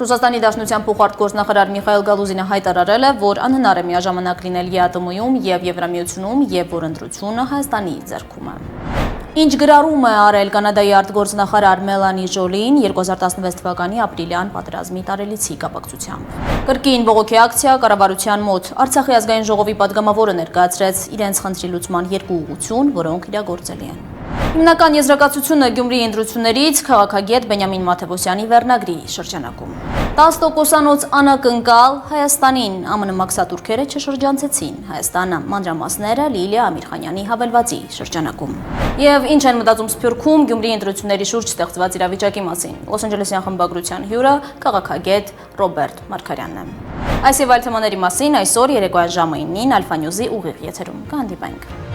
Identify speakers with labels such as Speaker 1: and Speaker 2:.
Speaker 1: Ռուսաստանի Դաշնության փոխարտգործնախարար Միխայել Գալուզինը հայտարարել է, որ անհնար է միաժամանակ լինել ԵԱՏՄ-ում և Եվրամիությունում և որ ընտրությունը Հայաստանի ձեռքում է։ Ինչ գրառում է արել Կանադայի արտգործնախարար Մելանի Ժոլին 2016 թվականի ապրիլյան պատերազմի տարելիցի կապակցությամբ։ Կրկին բողոքի ակցիա կառավարության մոտ Արցախի ազգային ժողովի պատգամավորը ներկայացրեց իրենց խնդրի լուծման երկու ուղղություն, որոնք իրագործելի են։ Հիմնական եզրակացությունը Գյումրիի ընտրություններից քաղաքագետ Բենյամին Մաթևոսյանի վերնագրի շրջանակում։ 10%-անոց անակնկալ Հայաստանին ԱՄՆ մաքսատուրքերը չշրջանցեցին Հայաստանը մանրամասները Լիլիա Ամիրխանյանի հավելվածի շրջանակում։ Եվ ինչ են մտածում Սփյուռքում Գյումրիի ընտրությունների շուրջ ստեղծված իրավիճակի մասին։ Լոս Անջելեսյան խմբագրության հյուրը քաղաքագետ Ռոբերտ Մարգարյանն է։ Այս եւ այլ թեմաների մասին այսօր երեկոյան ժամը 9-ին Ալֆա Նյուզի ուղիղ եթերում կհանդիպենք։